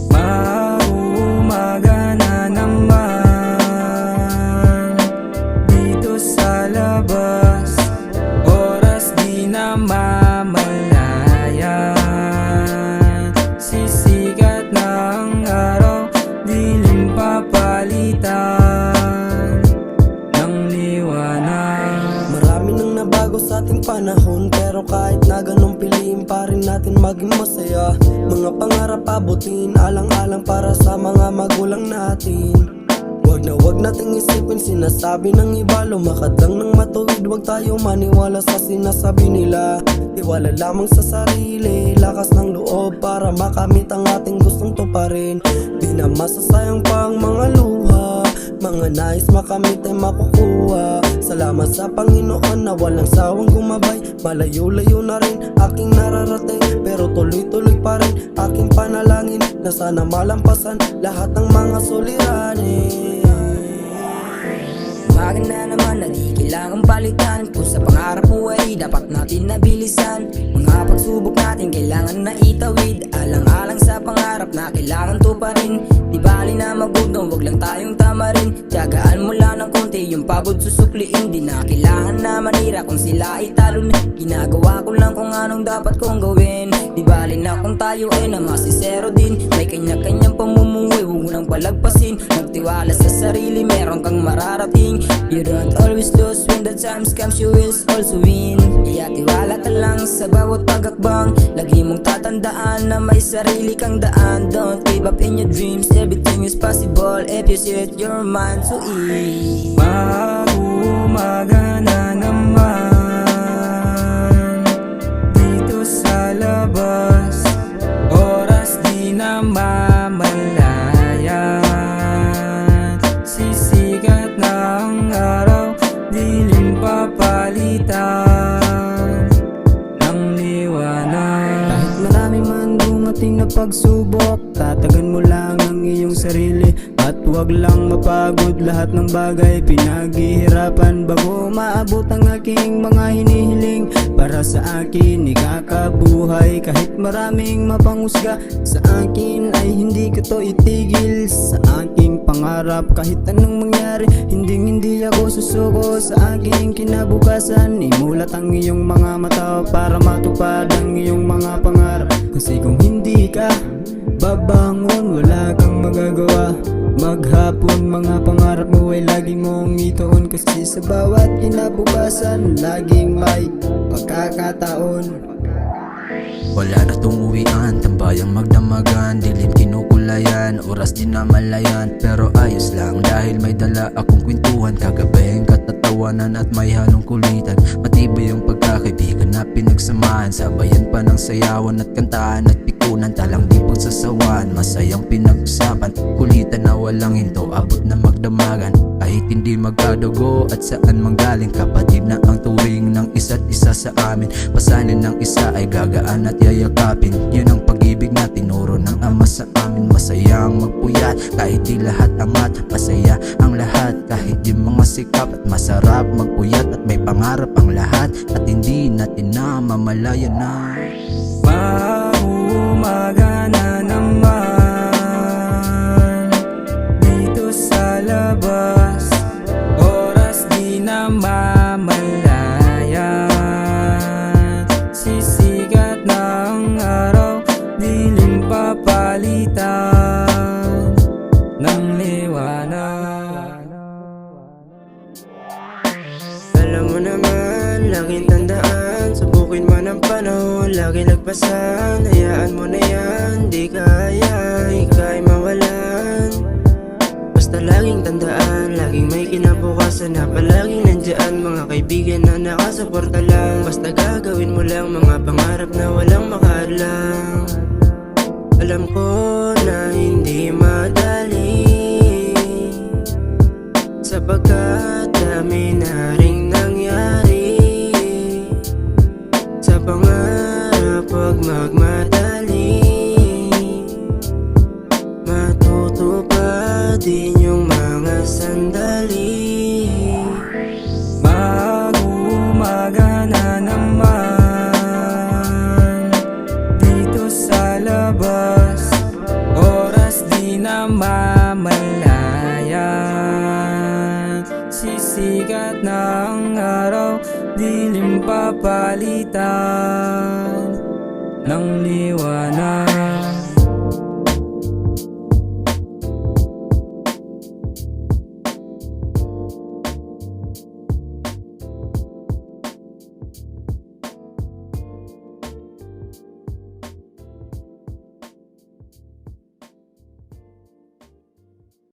Mauumaga na naman dito sa labas, oras di na mamalayan. Sisikat na ang araw, dilim papalitan ng liwanag. Marami nang nabago sa ating panahon, pero kahit na ganun piliin pa rin natin maging masaya. Mga pangarap abutin, alang-alang para sa mga magulang natin. Wag na wag nating isipin sinasabi ng iba, lumakad lang ng matuwid, wag tayo maniwala sa sinasabi nila. Tiwala lamang sa sarili, lakas ng loob para makamit ang ating gustong tuparin. Di na masasayang pa ang mga luha, mga nais makamit ay makukuha. Salamat sa Panginoon na walang sawang gumabay. Malayo-layo na rin aking nararating, pero tuloy-tuloy pa rin aking panalangin na sana malampasan lahat ng mga suliranin. Umaga na naman na di kailangang palitan, kung sa pangarap mo ay dapat natin nabilisan. Mga pagsubok natin kailangan na itawid, alang-alang sa pangarap na kailangan tuparin. Di bali na magutom, wag lang tayong tamarin. Tiyagaan mo lang ng konti, yung pagod susukliin. Di na kailangan na manira kung sila ay talunin. Ginagawa ko lang kung anong dapat kong gawin. Di bali na kung tayo ay namasisero din. May kanya-kanyang pamumuhay, huwag mo nang palagpasin. Magtiwala sa sarili, meron kang mararating. You don't always lose, when the times comes you will also win. Kaya tiwala ka lang sa bawat pagakbang, lagi mong tatandaan na may sarili kang daan. Don't give up in your dreams, everything is possible if you set your mind to it. Mauumaga na naman dito sa labas, oras di na mamalayan. Sisikat na ang araw, dilim papalitan ng liwanag. Kahit marami man dumating na pagsubok, tatagan mo lang ang iyong sarili at huwag lang mapagod. Lahat ng bagay pinaghihirapan bago maabot ang aking mga hinihiling. Para sa akin ikakabuhay, kahit maraming mapangusga sa akin ay hindi ko to itigil. Sa aking pangarap kahit anong mangyari, hindi ako susuko sa aking kinabukasan. Imulat ang iyong mga mata para matupad ang iyong mga pangarap. Kasi kung hindi ka babangon, wala kang magagawa. Maghapon mga pangarap mo ay lagi mong ituon, kasi sa bawat kinabukasan laging may pagkakataon. Wala na tumuwian, tambayang magdamagan, dilim kinukulayan, oras din na malayan. Pero ayos lang dahil may dala akong kwentuhan, kagabayang katatawanan at may halong kulitan. Matibay ang pagkakaibigan na pinagsamahan, sabayan pa ng sayawan at kantahan at pikunan. Talang di pagsasawan, masayang pinag-usapan, kulitan na walang hinto, abot na magdamagan. Kahit hindi magkadugo at saan manggaling, kapatid na ang turing ng isa't isa sa amin. Pasanin ng isa ay gagaan at yayakapin, yun ang pag-ibig na tinuro ng Ama sa amin. Masayang magpuyat kahit di lahat angat, masaya ang lahat kahit di mga sikap. At masarap magpuyat at may pangarap ang lahat, at hindi natin na mamalayan na. Mauumaga na naman dito sa labas, oras di na mamalayan. Sisikat na ang araw, dilim papalitan ng liwanag. Alam mo naman, laging tandaan, subukin man ang panahon, lagi lagpasan. Hayaan mo na yan, di kaya, ika'y mawalan. Basta laging tandaan, laging may kinabukasan na palaging nandyan. Mga kaibigan na nakasuporta lang, basta gagawin mo lang mga pangarap na walang makadlang. Alam ko na hindi madali, sapagkat dami na ring nangyari. Sa pangarap wag magmadali, matutupad din yung mga sandali. Mag-uumaga na naman dito sa labas, Sikat na ang araw, dilim papalitan ng liwanag.